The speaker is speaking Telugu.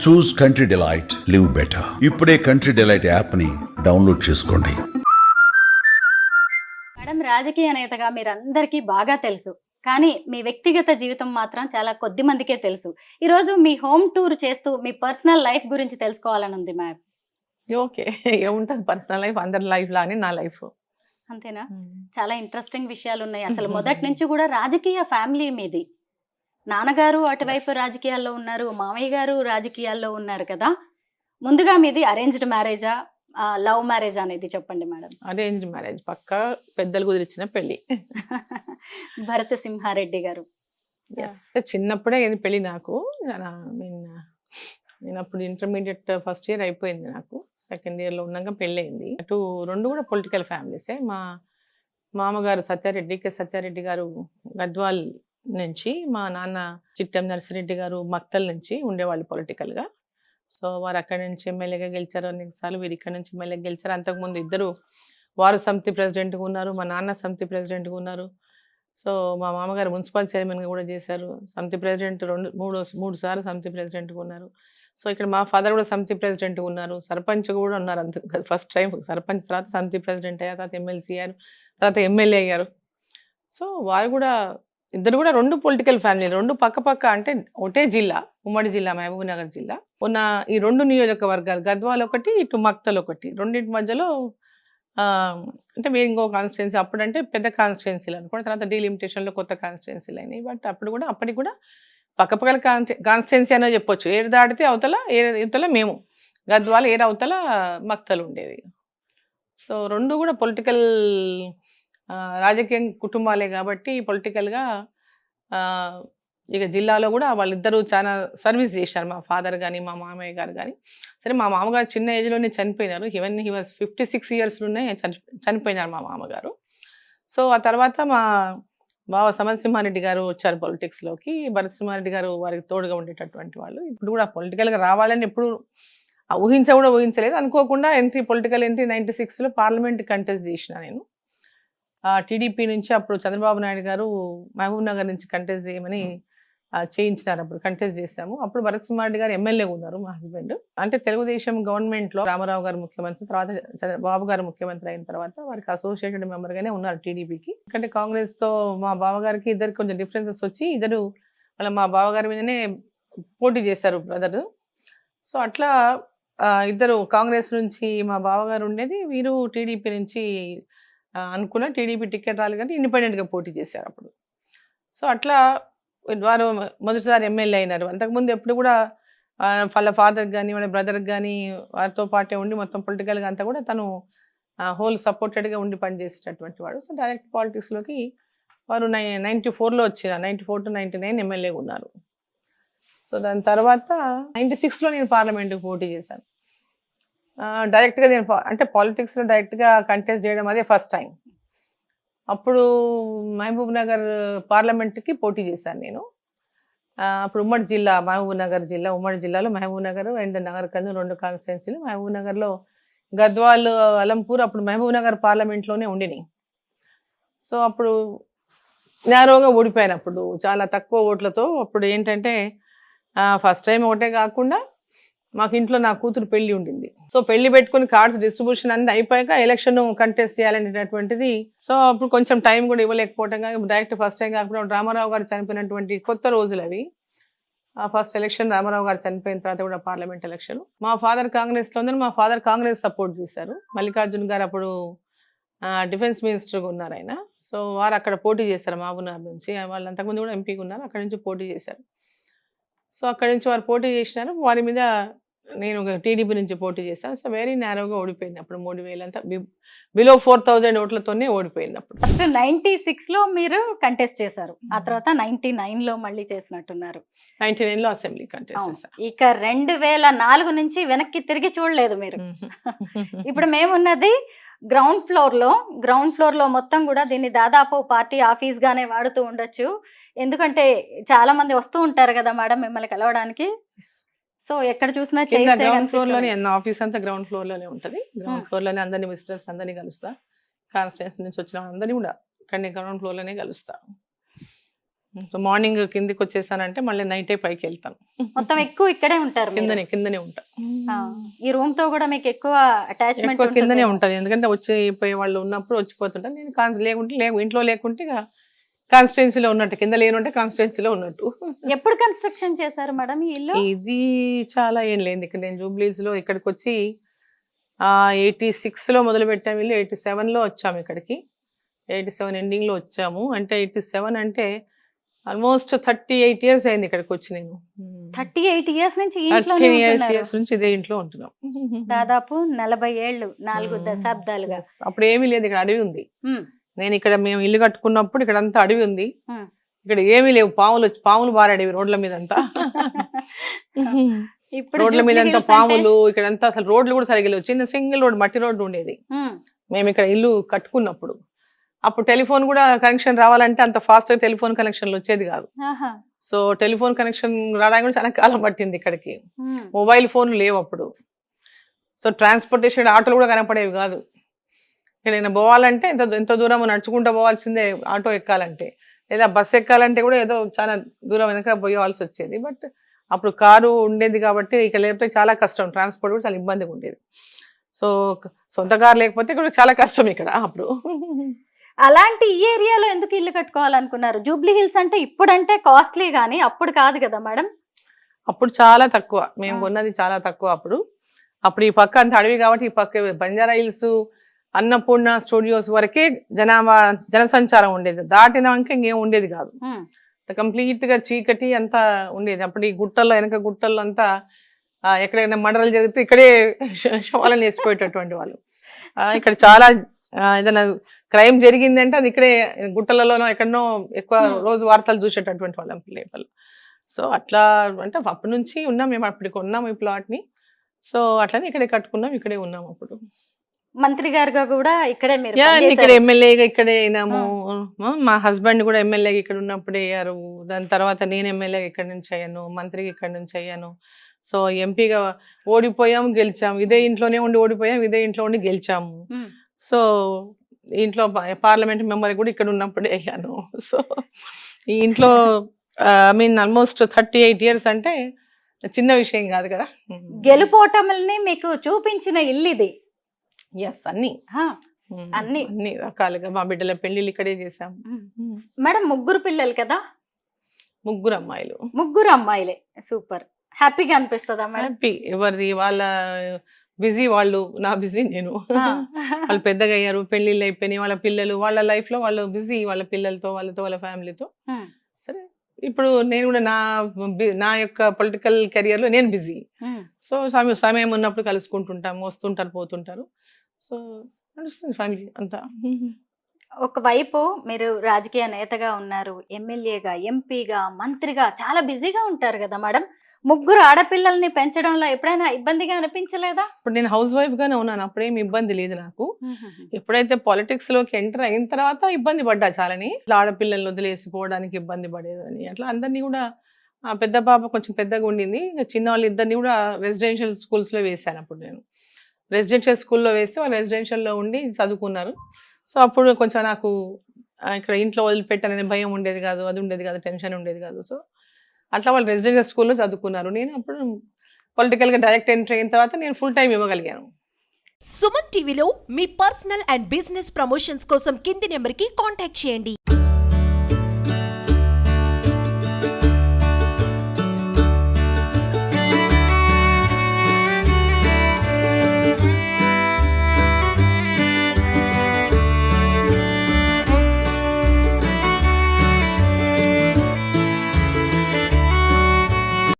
చూస్ కంట్రీ డిలైట్, లివ్ బెటర్. ఇప్పుడే కంట్రీ డిలైట్ యాప్ ని డౌన్లోడ్ చేసుకోండి. మేడం, రాజకీయ నేతగా మీరందరికీ బాగా తెలుసు, కానీ మీ వ్యక్తిగత జీవితం మాత్రం చాలా కొద్ది మందికే తెలుసు. ఈరోజు మీ హోమ్ టూర్ చేస్తూ మీ పర్సనల్ లైఫ్ గురించి తెలుసుకోవాలని ఉంది మ్యామ్. ఓకే. ఏముంటది పర్సనల్ లైఫ్, అందరి లైఫ్ లానే నా లైఫ్. అంతేనా? చాలా ఇంట్రెస్టింగ్ విషయాలు ఉన్నాయి. అసలు మొదటి నుంచి కూడా రాజకీయ ఫ్యామిలీ మీది. నాన్నగారు అటువైపు రాజకీయాల్లో ఉన్నారు, మామయ్య గారు రాజకీయాల్లో ఉన్నారు కదా. ముందుగా మీది అరేంజ్డ్ మ్యారేజా, లవ్ మ్యారేజ్ అనేది చెప్పండి మేడం. అరేంజ్డ్ మ్యారేజ్, పక్కా పెద్దలు కుదిరిచిన పెళ్లి. భరత సింహారెడ్డి గారు. చిన్నప్పుడే అయింది పెళ్లి నాకు. నేను అప్పుడు ఇంటర్మీడియట్ ఫస్ట్ ఇయర్ అయిపోయింది నాకు. సెకండ్ ఇయర్లో ఉన్నాక పెళ్ళి అయింది. అటు రెండు కూడా పొలిటికల్ ఫ్యామిలీసే. మా మామగారు సత్యారెడ్డి గారు గద్వాల్ నుంచి, మా నాన్న చిట్టెం నర్సిరెడ్డి గారు మక్తల్ నుంచి ఉండేవాళ్ళు పొలిటికల్గా. సో వారు అక్కడి నుంచి ఎమ్మెల్యేగా గెలిచారు అనేకసార్లు, వీరు ఇక్కడ నుంచి ఎమ్మెల్యేగా గెలిచారు. అంతకుముందు ఇద్దరు వారు సమితి ప్రెసిడెంట్గా ఉన్నారు, మా నాన్న సమితి ప్రెసిడెంట్గా ఉన్నారు. సో మా మామగారు మున్సిపల్ చైర్మన్గా కూడా చేశారు. సమితి ప్రెసిడెంట్ మూడు సార్లు సమితి ప్రెసిడెంట్గా ఉన్నారు. సో ఇక్కడ మా ఫాదర్ కూడా సమితి ప్రెసిడెంట్గా ఉన్నారు, సర్పంచ్ కూడా ఉన్నారు. ఫస్ట్ టైం సర్పంచ్, తర్వాత సమితి ప్రెసిడెంట్ అయ్యారు, తర్వాత ఎమ్మెల్సీ అయ్యారు, తర్వాత ఎమ్మెల్యే అయ్యారు. సో వారు కూడా ఇద్దరు కూడా రెండు పొలిటికల్ ఫ్యామిలీ, రెండు పక్క అంటే ఒకటే జిల్లా, ఉమ్మడి జిల్లా మహబూబ్ నగర్ జిల్లా ఉన్న ఈ రెండు నియోజకవర్గాలు, గద్వాల్ ఒకటి, ఇటు మక్తల్ ఒకటి, రెండింటి మధ్యలో అంటే మీరు ఇంకో కాన్స్టిట్యున్సీ, అప్పుడంటే పెద్ద కాన్స్టిట్యున్సీలు అనుకోండి, తర్వాత డీలిమిటేషన్లో కొత్త కాన్స్టిట్యున్సీలు అయినాయి. బట్ అప్పటికి కూడా పక్కపక్కల కాన్స్టిట్యున్సీ అనేది చెప్పొచ్చు. ఏరు దాటితే అవతల మేము గద్వాల్, ఏరు అవతల మక్తల్ ఉండేది. సో రెండు కూడా పొలిటికల్ రాజకీయ కుటుంబాలే కాబట్టి పొలిటికల్గా ఇక జిల్లాలో కూడా వాళ్ళిద్దరూ చాలా సర్వీస్ చేశారు, మా ఫాదర్ కానీ మా మామయ్య గారు కానీ. సరే, మా మామగారు చిన్న ఏజ్లోనే చనిపోయినారు. హీ వాజ్ 56 ఇయర్స్లోనే చనిపోయినారు మా మామగారు. సో ఆ తర్వాత మా బావ సమరసింహారెడ్డి గారు వచ్చారు పొలిటిక్స్లోకి. భరత సింహారెడ్డి గారు వారికి తోడుగా ఉండేటటువంటి వాళ్ళు. ఇప్పుడు కూడా పొలిటికల్గా రావాలని ఎప్పుడు ఊహించలేదు. అనుకోకుండా పొలిటికల్ ఎంట్రీ 96లో పార్లమెంట్ కంటెస్ట్ చేసిన నేను. టీడీపీ నుంచి అప్పుడు చంద్రబాబు నాయుడు గారు మహబూబ్ నగర్ నుంచి కంటెస్ట్ చేయమని చేయించినారు. అప్పుడు కంటెస్ట్ చేశాము. అప్పుడు భరత్ సింహారెడ్డి గారు ఎమ్మెల్యేగా ఉన్నారు, మా హస్బెండ్. అంటే తెలుగుదేశం గవర్నమెంట్లో రామారావు గారు ముఖ్యమంత్రి, తర్వాత చంద్రబాబు గారు ముఖ్యమంత్రి అయిన తర్వాత వారికి అసోసియేటెడ్ మెంబర్గానే ఉన్నారు టీడీపీకి. ఎందుకంటే కాంగ్రెస్తో మా బావగారికి ఇద్దరికి కొంచెం డిఫరెన్సెస్ వచ్చి ఇద్దరు మా బావగారి మీదనే పోటీ చేశారు బ్రదర్. సో అట్లా ఇద్దరు కాంగ్రెస్ నుంచి మా బావగారు ఉండేది, వీరు టీడీపీ నుంచి అనుకున్న టీడీపీ టికెట్ రాలేదు కానీ ఇండిపెండెంట్గా పోటీ చేశారు అప్పుడు. సో అట్లా వారు మొదటిసారి ఎమ్మెల్యే అయినారు. అంతకుముందు ఎప్పుడు కూడా వాళ్ళ ఫాదర్కి కానీ వాళ్ళ బ్రదర్కి కానీ వారితో పాటే ఉండి మొత్తం పొలిటికల్గా అంతా కూడా తను హోల్ సపోర్టెడ్గా ఉండి పనిచేసేటటువంటి వాడు. సో డైరెక్ట్ పాలిటిక్స్లోకి వారు 94లో వచ్చిన 94 to 99 ఎమ్మెల్యేగా ఉన్నారు. సో దాని తర్వాత 96లో నేను పార్లమెంట్కి పోటీ చేశాను. డైరెక్ట్గా నేను అంటే పాలిటిక్స్లో డైరెక్ట్గా కంటెస్ట్ చేయడం అదే ఫస్ట్ టైం. అప్పుడు మహబూబ్ నగర్ పార్లమెంట్కి పోటీ చేశాను నేను. అప్పుడు ఉమ్మడి జిల్లా ఉమ్మడి జిల్లాలో మహబూబ్ నగర్ అండ్ నగర్ కర్నూలు రెండు కాన్స్టిట్యున్సీలు. మహబూబ్ నగర్లో గద్వాల్, అలంపూర్ అప్పుడు మహబూబ్ నగర్ పార్లమెంట్లోనే ఉండినాయి. సో అప్పుడు నేరోగా ఓడిపోయాను, అప్పుడు చాలా తక్కువ ఓట్లతో. అప్పుడు ఏంటంటే ఫస్ట్ టైం ఒకటే కాకుండా మాకు ఇంట్లో నా కూతురు పెళ్లి ఉండింది. సో పెళ్లి పెట్టుకుని కార్డ్స్ డిస్ట్రిబ్యూషన్ అన్ని అయిపోయాక ఎలక్షన్ కంటెస్ట్ చేయాలనేటటువంటిది. సో అప్పుడు కొంచెం టైం కూడా ఇవ్వలేకపోవటం, డైరెక్ట్ ఫస్ట్ టైం కాకుండా రామారావు గారు చనిపోయినటువంటి కొత్త రోజులు అవి. ఫస్ట్ ఎలక్షన్ రామారావు గారు చనిపోయిన తర్వాత కూడా పార్లమెంట్ ఎలక్షన్. మా ఫాదర్ కాంగ్రెస్లో ఉందని మా ఫాదర్ కాంగ్రెస్ సపోర్ట్ చేశారు. మల్లికార్జున్ గారు అప్పుడు డిఫెన్స్ మినిస్టర్గా ఉన్నారు ఆయన. సో వారు అక్కడ పోటీ చేశారు మహబూబ్నగర్ నుంచి. వాళ్ళు అంతకుముందు కూడా ఎంపీగా ఉన్నారు, అక్కడి నుంచి పోటీ చేశారు. సో అక్కడి నుంచి వారు పోటీ చేసినారు. వారి మీద నేను టీడీపీ నుంచి పోటీ చేశాను. సో వెరీ నేరోగా ఓడిపోయింది. అప్పుడు 3000 అంతా బిలో 4000 ఓట్లతోనే ఓడిపోయింది. అప్పుడు ఫస్ట్ 96లో మీరు కంటెస్ట్ చేశారు, ఆ తర్వాత 99లో మళ్ళీ చేసినట్టున్నారు. 99లో అసెంబ్లీ కంటెస్ట్ చేశాను. ఇక 2004 నుంచి వెనక్కి తిరిగి చూడలేదు మీరు. ఇప్పుడు మేమున్నది గ్రౌండ్ ఫ్లోర్లో మొత్తం కూడా దీన్ని దాదాపు పార్టీ ఆఫీస్ గానే వాడుతూ ఉండొచ్చు. ఎందుకంటే చాలా మంది వస్తూ ఉంటారు కదా మేడం మిమ్మల్ని కలవడానికి. సో ఎక్కడ చూసినా గ్రౌండ్ ఫ్లోర్ లోనే, ఆఫీస్ అంతా గ్రౌండ్ ఫ్లోర్ లోనే ఉంటది. గ్రౌండ్ ఫ్లోర్ లోనే అందరినీ విజిటర్స్ అందరినీ కలుస్తా. కాన్స్టిట్యున్సీ నుంచి వచ్చిన అందరినీ కూడా ఇక్కడనే గ్రౌండ్ ఫ్లోర్ లోనే కలుస్తా. సో మార్నింగ్ కిందికి వచ్చేసానంటే మళ్ళీ నైటే పైకి వెళ్తాను. మొత్తం ఎక్కువ ఇక్కడే ఉంటారు మీరు. కిందనే ఉంటా. ఈ రూమ్ తో కూడా మీకు ఎక్కువ అటాచ్మెంట్ ఎక్కువ కిందనే ఉంటది, ఎందుకంటే వచ్చిపోయే వాళ్ళు ఉన్నప్పుడు వచ్చిపోతుంటా. నేను ఇంట్లో లేకుంటే ఇక కాన్స్టిట్యున్సీలో ఉన్నట్టు, కింద లేనుంటే కాన్స్టిట్యున్సీలో ఉన్నట్టు. ఎప్పుడు కన్స్ట్రక్షన్ చేశారు మేడం ఈ ఇల్లు? ఇది చాలా ఏం లేదు. ఇక్కడ నేను జూబ్లీస్ లో ఇక్కడికి వచ్చి 86 లో మొదలు పెట్టాము ఇల్లు. 87 లో వచ్చాము ఇక్కడికి. 87 ఎండింగ్ లో వచ్చాము. అంటే 87 అంటే ఆల్మోస్ట్ 38 ఇయర్స్ అయింది ఇక్కడికి వచ్చి నేను. 38 ఇయర్స్ నుంచి ఈ 30 ఇంట్లోనే ఇయర్స్ నుంచి ఇదే ఇంట్లో ఉంటున్నాం. దాదాపు 40 ఏళ్ళు, 4 దశాబ్దాలుగా. అప్పుడు ఏమీ లేదు, ఇక్కడ అడవి ఉంది. నేను ఇక్కడ మేము ఇల్లు కట్టుకున్నప్పుడు ఇక్కడ అంతా అడవి ఉంది. ఇక్కడ ఏమీ లేవు, పాములు బారాడేవి రోడ్ల మీద అంతా. రోడ్ల మీద అంతా పాములు. ఇక్కడంతా అసలు రోడ్లు కూడా సరిగ్గా లేవు, చిన్న సింగిల్ రోడ్, మట్టి రోడ్డు ఉండేది మేము ఇక్కడ ఇల్లు కట్టుకున్నప్పుడు. అప్పుడు టెలిఫోన్ కూడా కనెక్షన్ రావాలంటే అంత ఫాస్ట్ గా టెలిఫోన్ కనెక్షన్లు వచ్చేది కాదు. సో టెలిఫోన్ కనెక్షన్ రావడానికి కూడా చాలా కాలం పట్టింది ఇక్కడికి. మొబైల్ ఫోన్లు లేవు అప్పుడు. సో ట్రాన్స్పోర్టేషన్ ఆటోలు కూడా కనపడేవి కాదు. ఎక్కడైనా పోవాలంటే ఎంత దూరం నడుచుకుంటూ పోవాల్సిందే ఆటో ఎక్కాలంటే, లేదా బస్సు ఎక్కాలంటే కూడా ఏదో చాలా దూరం వెనక పోయేవాల్సి వచ్చేది. బట్ అప్పుడు కారు ఉండేది కాబట్టి ఇక్కడ లేకపోతే చాలా కష్టం, ట్రాన్స్పోర్ట్ కూడా చాలా ఇబ్బందిగా ఉండేది. సో సొంత కారు లేకపోతే కూడా చాలా కష్టం ఇక్కడ అప్పుడు. అలాంటి ఈ ఏరియాలో ఎందుకు ఇల్లు కట్టుకోవాలనుకున్నారు? జూబ్లీ హిల్స్ అంటే ఇప్పుడంటే కాస్ట్లీ గానీ అప్పుడు కాదు కదా మేడం? అప్పుడు చాలా తక్కువ, మేము కొన్నది చాలా తక్కువ అప్పుడు ఈ పక్క అంత అడవి కాబట్టి ఈ పక్క బంజారా హిల్స్, అన్నపూర్ణ స్టూడియోస్ వరకే జనసంచారం ఉండేది. దాటినాక ఇంకేం ఉండేది కాదు, కంప్లీట్ గా చీకటి అంతా ఉండేది. అప్పుడు ఈ గుట్టల్లో, వెనక గుట్టల్లో అంతా ఎక్కడైనా మర్డర్లు జరిగితే ఇక్కడే శవాలను వేసిపోయేటటువంటి వాళ్ళు. ఇక్కడ చాలా ఏదైనా క్రైమ్ జరిగిందంటే అది ఇక్కడే గుట్టలలోనో ఎక్కడనో ఎక్కువ రోజు వార్తలు చూసేటటువంటి వాళ్ళం లేపల్. సో అట్లా అంటే అప్పటి నుంచి ఉన్నాం మేము, అప్పటికి ఉన్నాము ఈ ప్లాట్ ని. సో అట్లనే ఇక్కడే కట్టుకున్నాం, ఇక్కడే ఉన్నాం. అప్పుడు మంత్రి గారుగా కూడా ఇక్కడే మీరు ఇక్కడ ఎమ్మెల్యేగా ఇక్కడే అయినాము. మా హస్బెండ్ కూడా ఎమ్మెల్యేగా ఇక్కడ ఉన్నప్పుడే అయ్యారు. దాని తర్వాత నేను ఎమ్మెల్యేగా ఇక్కడ నుంచి అయ్యాను, మంత్రికి ఇక్కడ నుంచి అయ్యాను. సో ఎంపీగా ఓడిపోయాము, గెలిచాము. ఇదే ఇంట్లోనే ఉండి ఓడిపోయాము, ఇదే ఇంట్లో ఉండి గెలిచాము. సో ఇంట్లో పార్లమెంట్ మెంబర్ కూడా ఇక్కడ ఉన్నప్పుడే అయ్యాను. సో ఈ ఇంట్లో ఆల్మోస్ట్ 38 ఇయర్స్ అంటే చిన్న విషయం కాదు కదా. గెలుపోటముల్ని మీకు చూపించిన ఇల్లు ఇది. ఎస్, అన్ని రకాలుగా మా బిడ్డల పెళ్లిళ్ళు ఇక్కడే చేసాం. మేడం ముగ్గురు పిల్లలు కదా? ముగ్గురు అమ్మాయిలే. సూపర్. హ్యాపీగా అనిపిస్తుందా మేడం? హ్యాపీ. ఎవరిది వాళ్ళ బిజీ, వాళ్ళు నా బిజీ నేను. వాళ్ళు పెద్దగా అయ్యారు, పెళ్లిళ్ళు అయిపోయినాయి, వాళ్ళ పిల్లలు వాళ్ళ లైఫ్ లో వాళ్ళు బిజీ, వాళ్ళ పిల్లలతో, వాళ్ళ ఫ్యామిలీతో. సరే ఇప్పుడు నేను కూడా నా యొక్క పొలిటికల్ కెరియర్ లో నేను బిజీ. సో సమయం ఉన్నప్పుడు కలుసుకుంటుంటాము, వస్తుంటారు, పోతుంటారు. సో నడుస్తుంది ఫ్యామిలీ అంతా. ఒకవైపు మీరు రాజకీయ నేతగా ఉన్నారు, ఎమ్మెల్యేగా, ఎంపీగా, మంత్రిగా చాలా బిజీగా ఉంటారు కదా మేడం. ముగ్గురు ఆడపిల్లల్ని పెంచడంలో ఎప్పుడైనా ఇబ్బందిగా అనిపించలేదా? ఇప్పుడు నేను హౌస్ వైఫ్ గానే ఉన్నాను, అప్పుడేం ఇబ్బంది లేదు నాకు. ఎప్పుడైతే పాలిటిక్స్ లోకి ఎంటర్ అయిన తర్వాత ఇబ్బంది పడ్డా చాలని. ఆడపిల్లల్ని వదిలేసిపోవడానికి ఇబ్బంది పడేదని అట్లా అందరినీ కూడా. పెద్ద పాప కొంచెం పెద్దగా ఉండింది, చిన్న వాళ్ళు ఇద్దరిని కూడా రెసిడెన్షియల్ స్కూల్స్ లో వేసాను. అప్పుడు నేను రెసిడెన్షియల్ స్కూల్లో వేస్తే వాళ్ళు రెసిడెన్షియల్లో ఉండి చదువుకున్నారు. సో అప్పుడు కొంచెం నాకు ఇక్కడ ఇంట్లో వదిలిపెట్టాననే భయం ఉండేది కాదు, అది ఉండేది కాదు, టెన్షన్ ఉండేది కాదు. సో అట్లా వాళ్ళు రెసిడెన్షియల్ స్కూల్లో చదువుకున్నారు. నేను అప్పుడు పొలిటికల్గా డైరెక్ట్ ఎంట్రీ అయిన తర్వాత నేను ఫుల్ టైం ఇవ్వగలిగాను. సుమన్ టీవీలో మీ పర్సనల్ అండ్ బిజినెస్ ప్రమోషన్స్ కోసం కింది నెంబర్కి కాంటాక్ట్ చేయండి.